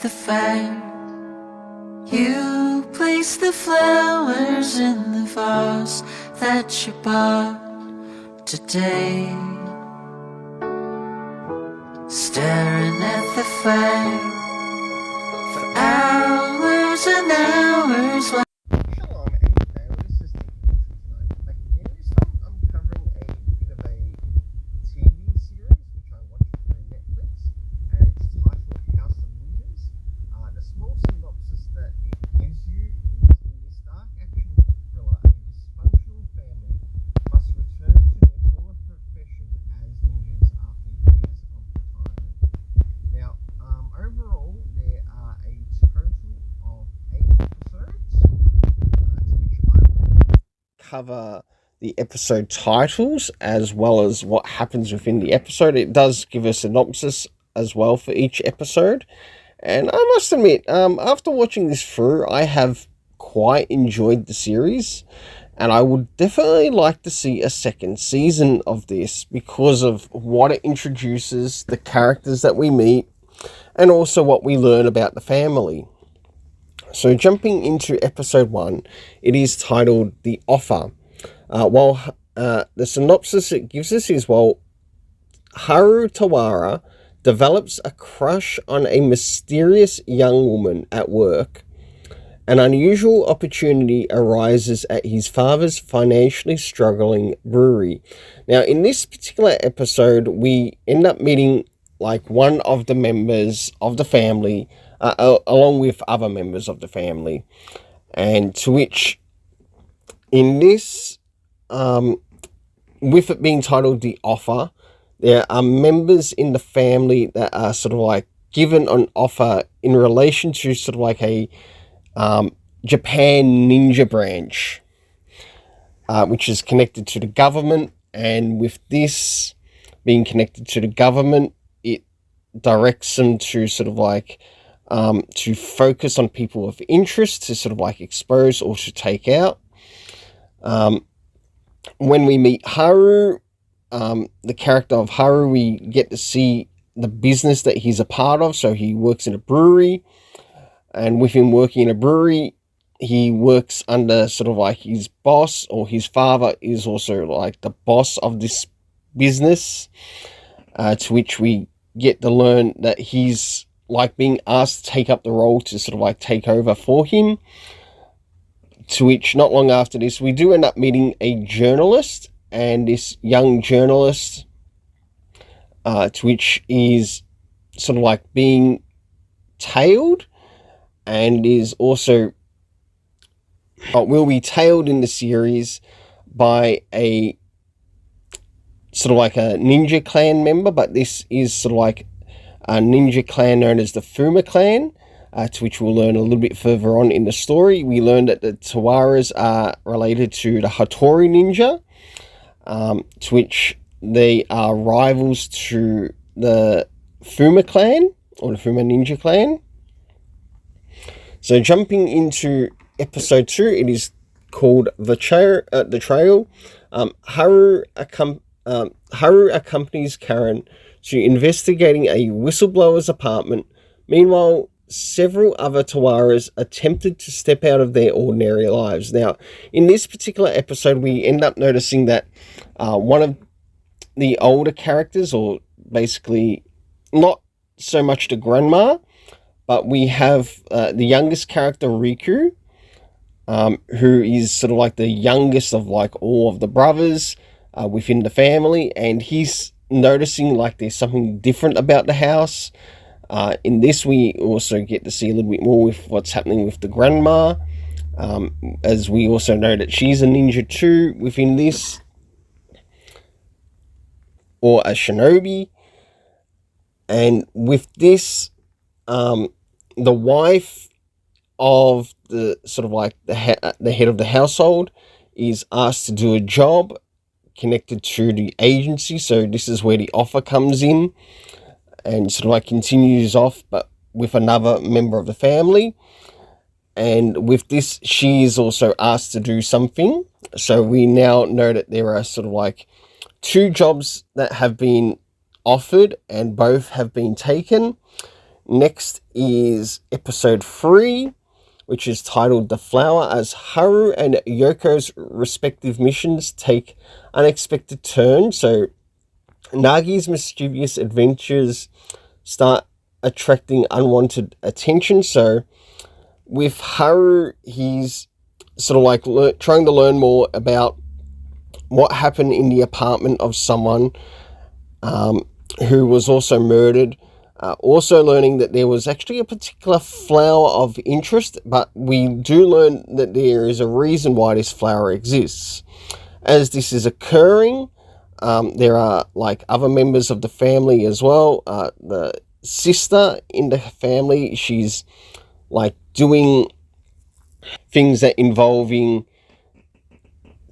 the fire. You place the flowers in the vase that you bought today. Staring at the fire for hours and hours. Shalom, and this is the tonight. Back again. This time I'm covering a bit of a TV series which I watched on Netflix, and it's titled House of Ninjas. The small synopsis that it gives you is in this dark action thriller, a dysfunctional family must return to their former profession as ninjas after years of retirement. Now, overall, there are a total of 8 episodes, to which I will cover the episode titles as well as what happens within the episode. It does give a synopsis as well for each episode. And I must admit, after watching this through, I have quite enjoyed the series. And I would definitely like to see a second season of this because of what it introduces, the characters that we meet, and also what we learn about the family. So jumping into episode 1, it is titled The Offer. The synopsis it gives us is, Haru Tawara develops a crush on a mysterious young woman at work. An unusual opportunity arises at his father's financially struggling brewery. Now, in this particular episode, we end up meeting one of the members of the family, along with other members of the family. And to which, in this, with it being titled The Offer, there are members in the family that are given an offer in relation to a Japan ninja branch, which is connected to the government. And with this being connected to the government, it directs them to to focus on people of interest to expose or to take out. When we meet Haru, the character of Haru, we get to see the business that he's a part of. So he works in a brewery, and with him working in a brewery, he works under his boss, or his father is also the boss of this business, to which we get to learn that he's being asked to take up the role to take over for him. To which, not long after this, we do end up meeting a journalist, and this young journalist, to which is being tailed, and is also will be tailed in the series by a a ninja clan member, but this is a ninja clan known as the Fuma clan, to which we'll learn a little bit further on in the story. We learned that the Tawaras are related to the Hattori ninja, to which they are rivals to the Fuma clan, or the Fuma ninja clan. So jumping into episode 2, it is called The Trail. Haru accompanies Karen to investigating a whistleblower's apartment. Meanwhile, several other Tawaras attempted to step out of their ordinary lives. Now, in this particular episode, we end up noticing that one of the older characters, or basically not so much the grandma, but we have the youngest character, Riku, who is the youngest of all of the brothers within the family, and he's noticing there's something different about the house. In this, we also get to see a little bit more with what's happening with the grandma, as we also know that she's a ninja too within this, or a shinobi. And with this, the wife of the the head of the household is asked to do a job connected to the agency. So this is where the offer comes in, and continues off, but with another member of the family. And with this, she is also asked to do something. So we now know that there are 2 jobs that have been offered, and both have been taken. Next is episode 3, which is titled The Flower, as Haru and Yoko's respective missions take unexpected turns. So Nagi's mischievous adventures start attracting unwanted attention. So with Haru, he's sort of like trying to learn more about what happened in the apartment of someone who was also murdered. Also learning that there was actually a particular flower of interest, but we do learn that there is a reason why this flower exists. As this is occurring, there are like other members of the family as well. The sister in the family, she's like doing things that involving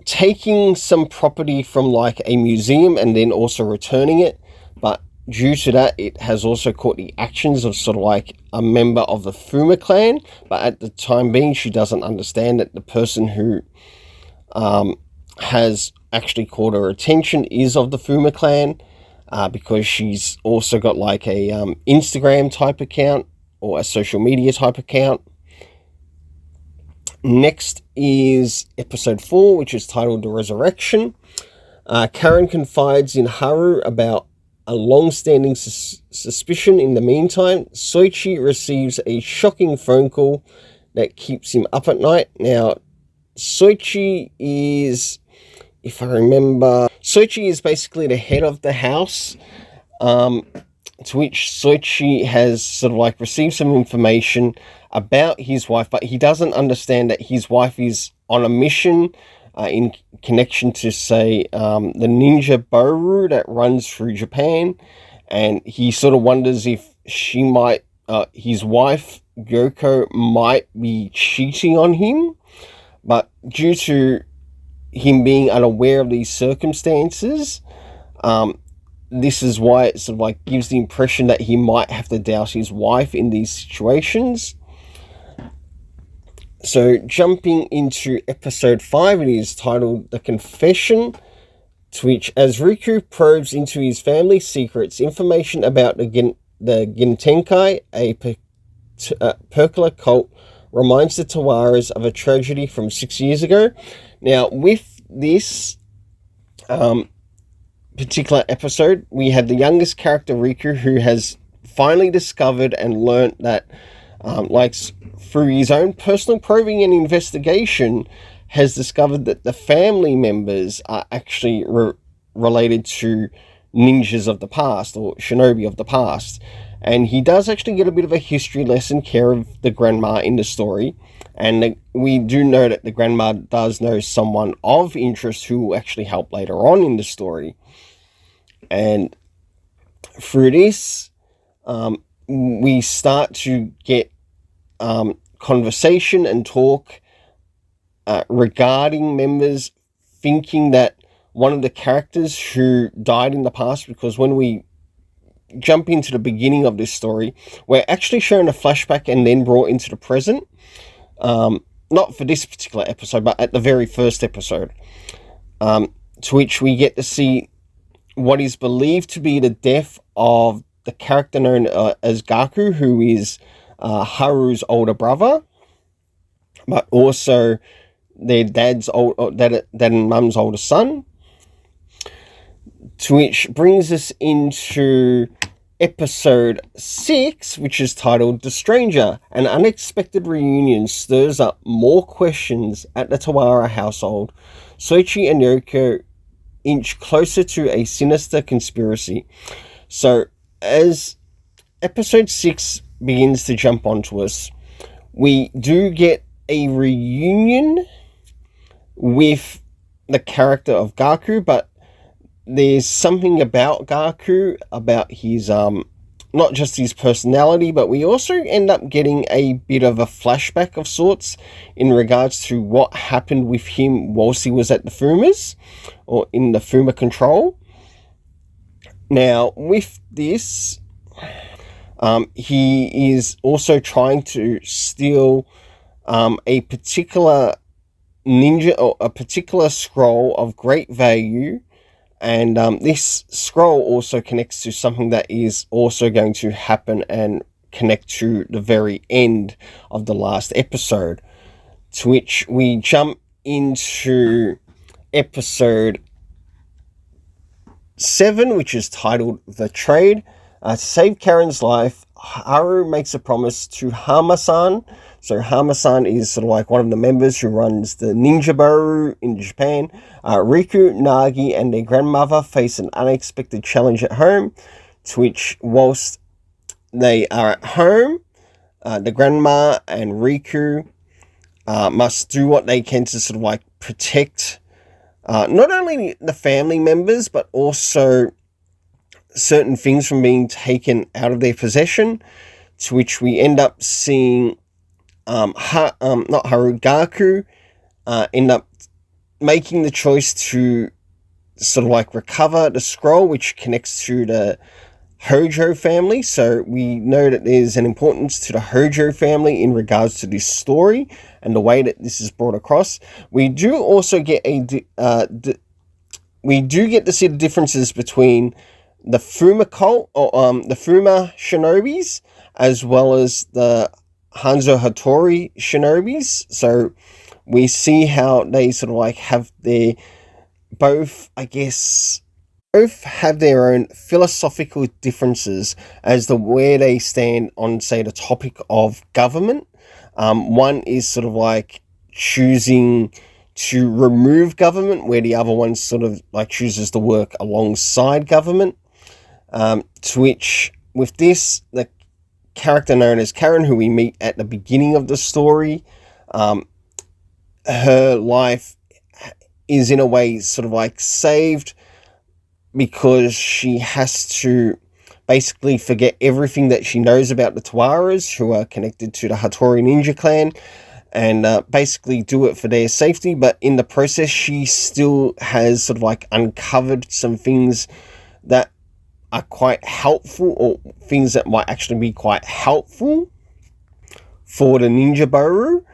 taking some property from like a museum and then also returning it, but due to that, it has also caught the actions of sort of like a member of the Fuma clan, but at the time being, she doesn't understand that the person who has actually caught her attention is of the Fuma clan, because she's also got like a Instagram type account or a social media type account. Next is episode 4, which is titled The Resurrection. Karen confides in Haru about a long-standing suspicion. In the meantime, Soichi receives a shocking phone call that keeps him up at night. Now, Soichi is, if I remember, Soichi is basically the head of the house, to which Soichi has sort of like received some information about his wife, but he doesn't understand that his wife is on a mission in connection to, say, the ninja Boru that runs through Japan, and he sort of wonders if she might, his wife Yoko might be cheating on him, but due to him being unaware of these circumstances, this is why it sort of like gives the impression that he might have to doubt his wife in these situations. So jumping into episode 5, it is titled The Confession, to which as Riku probes into his family secrets, information about the Gintenkai, a Percola cult, reminds the Tawaras of a tragedy from 6 years ago. Now, with this particular episode, we had the youngest character, Riku, who has finally discovered and learnt that, through his own personal probing and investigation, has discovered that the family members are actually related to ninjas of the past, or shinobi of the past. And he does actually get a bit of a history lesson care of the grandma in the story. And we do know that the grandma does know someone of interest who will actually help later on in the story. And through this, we start to get conversation and talk regarding members thinking that one of the characters who died in the past, because when we jump into the beginning of this story, we're actually shown a flashback and then brought into the present. Not for this particular episode, but at the very first episode, to which we get to see what is believed to be the death of the character known as Gaku, who is Haru's older brother, but also their dad and mum's older son. To which brings us into episode 6, which is titled The Stranger. An unexpected reunion stirs up more questions at the Tawara household. Soichi and Yoko inch closer to a sinister conspiracy. So, as episode 6 begins to jump onto us, we do get a reunion with the character of Gaku, but there's something about Gaku, about his, not just his personality, but we also end up getting a bit of a flashback of sorts in regards to what happened with him whilst he was at the Fumas, or in the Fuma control. Now, with this, he is also trying to steal a particular ninja, or a particular scroll of great value. And this scroll also connects to something that is also going to happen and connect to the very end of the last episode, to which we jump into episode 7, which is titled The Trade. To save Karen's life, Haru makes a promise to Hama-san. So Hama-san is sort of like one of the members who runs the Ninja Baru in Japan. Riku, Nagi, and their grandmother face an unexpected challenge at home, to which, whilst they are at home, the grandma and Riku must do what they can to sort of like protect not only the family members, but also certain things from being taken out of their possession, to which we end up seeing not Harugaku end up making the choice to sort of like recover the scroll, which connects to the Hojo family. So we know that there's an importance to the Hojo family in regards to this story and the way that this is brought across. We do also get we do get to see the differences between the Fuma cult, or the Fuma shinobis, as well as the Hanzo Hattori shinobis. So we see how they sort of like have their both have their own philosophical differences as to where they stand on, say, the topic of government. One is sort of like choosing to remove government, where the other one sort of like chooses to work alongside government. To which, with this, the character known as Karen, who we meet at the beginning of the story, her life is in a way sort of like saved, because she has to basically forget everything that she knows about the Tawaras, who are connected to the Hattori Ninja clan, and basically do it for their safety. But in the process, she still has sort of like uncovered some things that are quite helpful, or things that might actually be quite helpful for the Ninja Baru.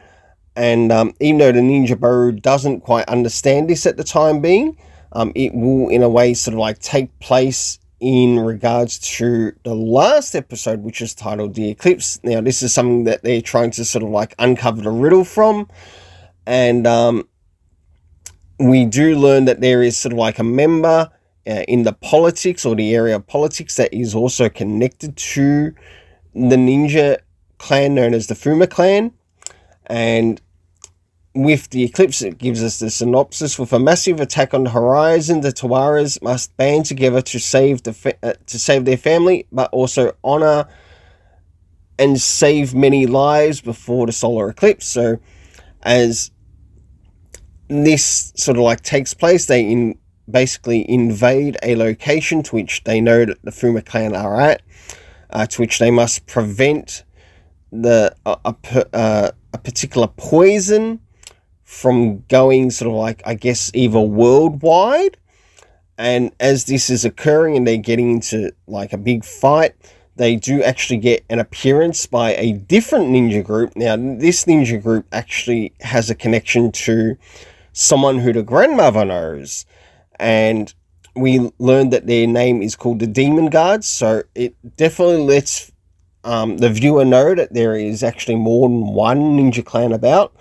And even though the Ninja Baru doesn't quite understand this at the time being, it will in a way sort of like take place in regards to the last episode, which is titled The Eclipse. Now, this is something that they're trying to sort of like uncover the riddle from. And we do learn that there is sort of like a member in the politics, or the area of politics, that is also connected to the ninja clan known as the Fuma clan. And with the eclipse, it gives us the synopsis: with a massive attack on the horizon, the Tawaras must band together to save their family, but also honor and save many lives before the solar eclipse. So as this sort of like takes place, they basically invade a location to which they know that the Fuma clan are at, to which they must prevent a particular poison from going sort of like, I guess, either worldwide. And as this is occurring and they're getting into like a big fight, they do actually get an appearance by a different ninja group. Now, this ninja group actually has a connection to someone who the grandmother knows, and we learned that their name is called the Demon Guards. So it definitely lets the viewer know that there is actually more than one ninja clan about.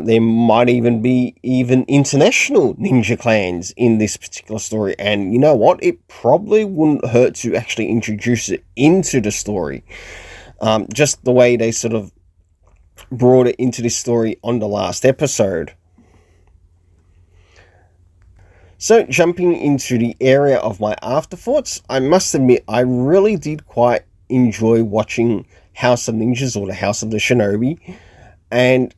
There might even be international ninja clans in this particular story. And you know what? It probably wouldn't hurt to actually introduce it into the story. Just the way they sort of brought it into this story on the last episode. So, jumping into the area of my afterthoughts, I must admit I really did quite enjoy watching House of Ninjas, or the House of the Shinobi. And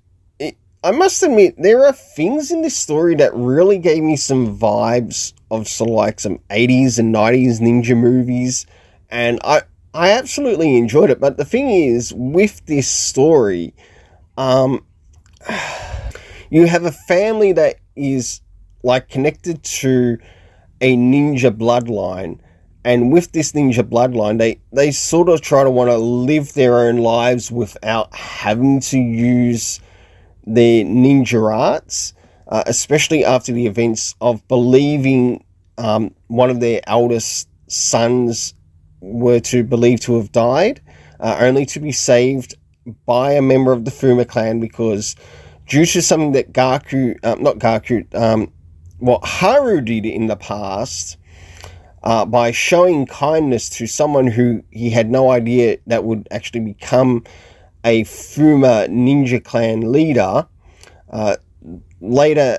I must admit, there are things in this story that really gave me some vibes of sort of like some 80s and 90s ninja movies. And I absolutely enjoyed it. But the thing is, with this story, you have a family that is like connected to a ninja bloodline, and with this ninja bloodline, they sort of try to want to live their own lives without having to use their ninja arts, especially after the events of believing one of their eldest sons were to believe to have died. only to be saved by a member of the Fuma clan, because due to something that what Haru did in the past, by showing kindness to someone who he had no idea that would actually become a Fuma ninja clan leader, later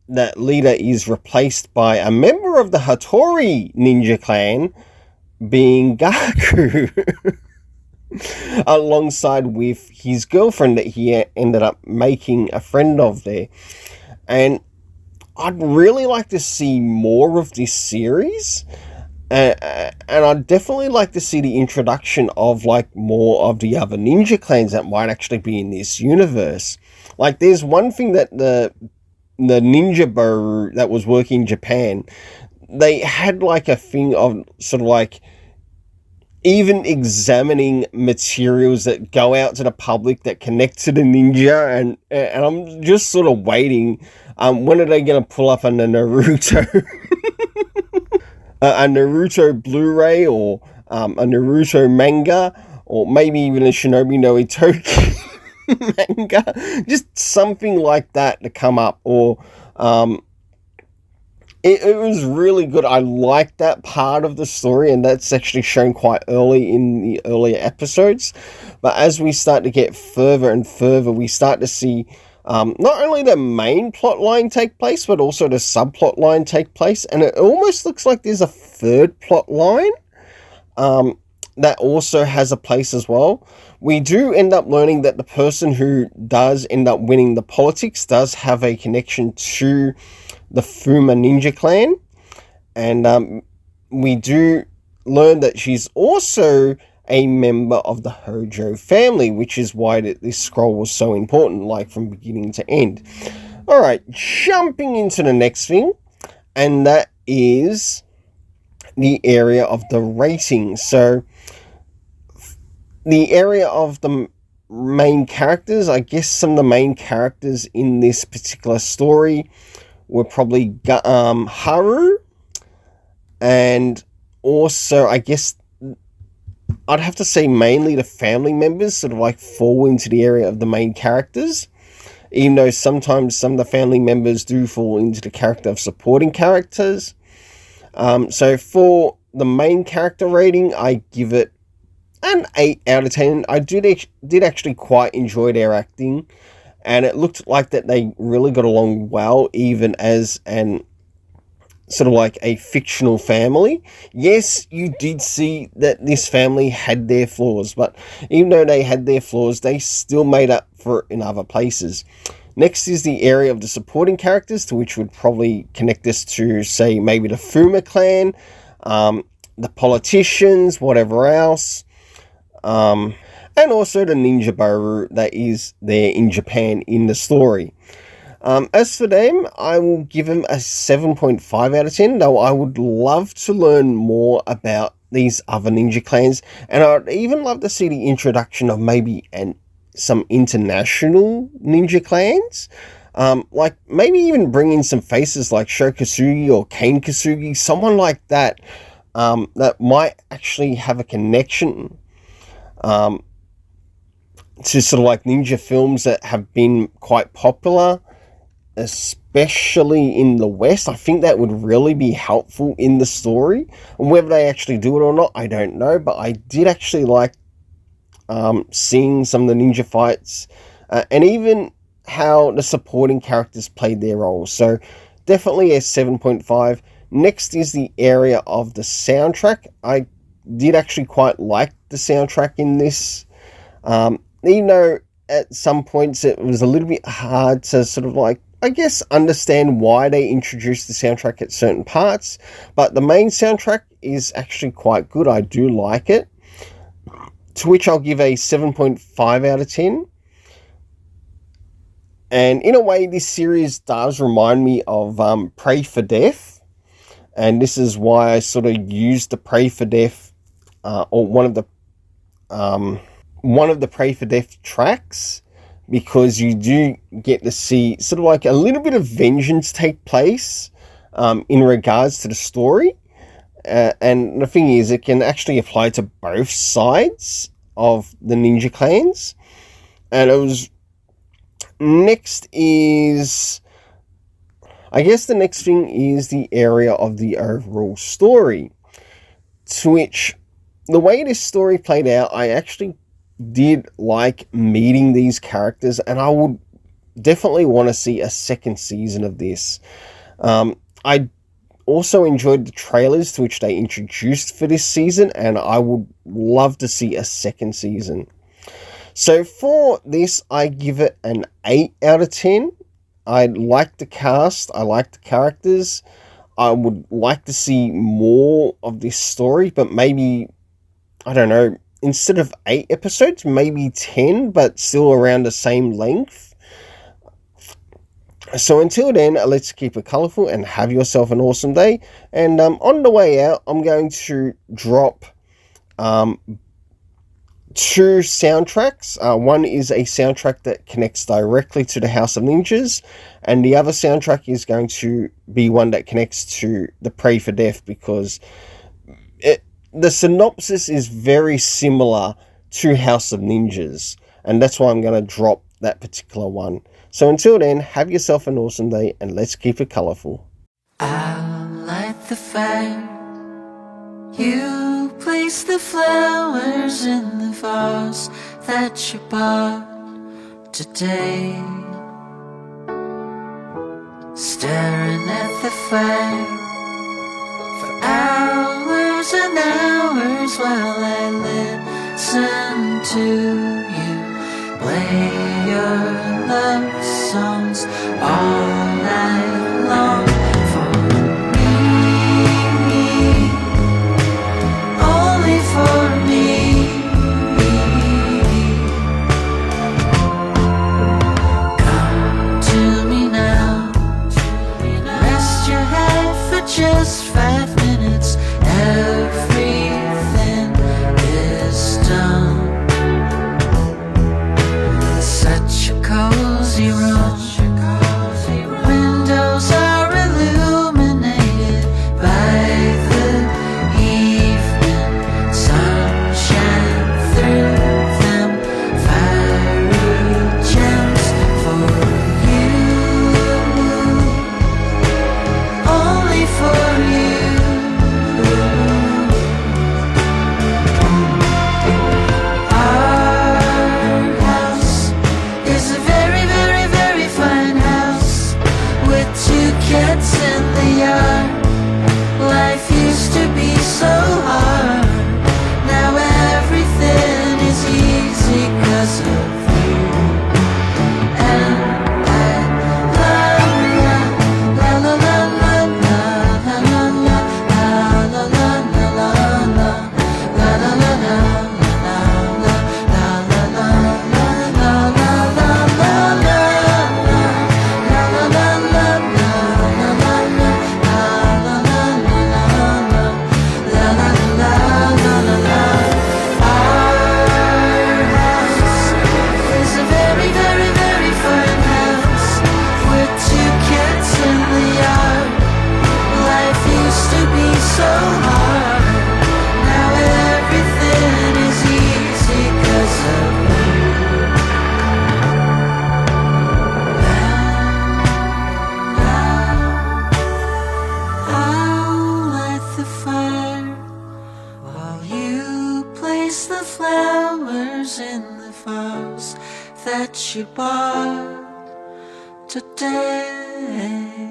that leader is replaced by a member of the Hattori ninja clan, being Gaku, alongside with his girlfriend that he ended up making a friend of there. And I'd really like to see more of this series, and I'd definitely like to see the introduction of like more of the other ninja clans that might actually be in this universe. Like, there's one thing that the ninja Boru that was working in Japan, they had like a thing of sort of like even examining materials that go out to the public that connect to the ninja, and I'm just sort of waiting. When are they going to pull up on the Naruto, a Naruto Blu-ray, or a Naruto manga, or maybe even a Shinobi no Itoki manga, just something like that to come up, or it was really good. I liked that part of the story, and that's actually shown quite early in the earlier episodes. But as we start to get further and further, we start to see not only the main plot line take place, but also the subplot line take place. And it almost looks like there's a third plot line that also has a place as well. We do end up learning that the person who does end up winning the politics does have a connection to the Fuma Ninja Clan, and we do learn that she's also a member of the Hojo family, which is why this scroll was so important, like from beginning to end. Alright, jumping into the next thing, and that is the area of the rating. So, the area of the main characters, I guess some of the main characters in this particular story were probably Haru, and also I guess I'd have to say mainly the family members sort of like fall into the area of the main characters, even though sometimes some of the family members do fall into the character of supporting characters. So for the main character rating, I give it an 8 out of 10. I did actually quite enjoy their acting, and it looked like that they really got along well, even as an sort of like a fictional family. Yes, you did see that this family had their flaws, but even though they had their flaws, they still made up for it in other places. Next is the area of the supporting characters, to which would probably connect us to, say, maybe the Fuma clan, the politicians, whatever else. And also the Ninja Boru that is there in Japan in the story. As for them, I will give them a 7.5 out of 10, though I would love to learn more about these other ninja clans, and I'd even love to see the introduction of maybe some international ninja clans. Like maybe even bring in some faces like Shokasugi or Kane Kasugi, someone like that, that might actually have a connection to sort of like ninja films that have been quite popular, especially in the West. I think that would really be helpful in the story. And whether they actually do it or not, I don't know. But I did actually like seeing some of the ninja fights, and even how the supporting characters played their roles. So definitely a 7.5. Next is the area of the soundtrack. I did actually quite like the soundtrack in this. Even though at some points it was a little bit hard to sort of like, I guess, understand why they introduced the soundtrack at certain parts. But the main soundtrack is actually quite good. I do like it. To which I'll give a 7.5 out of 10. And in a way, this series does remind me of Pray for Death. And this is why I sort of used the Pray for Death, or one of the Pray for Death tracks, because you do get to see sort of like a little bit of vengeance take place in regards to the story. And the thing is, it can actually apply to both sides of the ninja clans. And it was next is, I guess the next thing is the area of the overall story, to which the way this story played out, I actually did like meeting these characters, and I would definitely want to see a second season of this. I also enjoyed the trailers to which they introduced for this season, and I would love to see a second season. So for this, I give it an 8 out of 10. I like the cast, I like the characters. I would like to see more of this story, but maybe, I don't know, instead of 8 episodes, maybe 10, but still around the same length. So until then, let's keep it colourful and have yourself an awesome day. And on the way out, I'm going to drop 2 soundtracks. One is a soundtrack that connects directly to the House of Ninjas, and the other soundtrack is going to be one that connects to the Pray for Death, because the synopsis is very similar to House of Ninjas, and that's why I'm going to drop that particular one. So until then, have yourself an awesome day, and let's keep it colourful. I'll light the fire. You place the flowers in the vase that you bought today. Staring at the fire for hours and hours while I listen to you play your love songs all night long. Just 5 minutes, everything is done. Such a cozy room. Windows are illuminated by the evening sunshine through them. Fiery gems for for you. Our house is a very, very, very fine house with 2 cats in the yard. Life used to be so hard. Now everything is easy 'cause of you. And I love la la la la. So hard. Now everything is easy 'cause of you. I'll light the fire while you place the flowers in the vase that you bought today.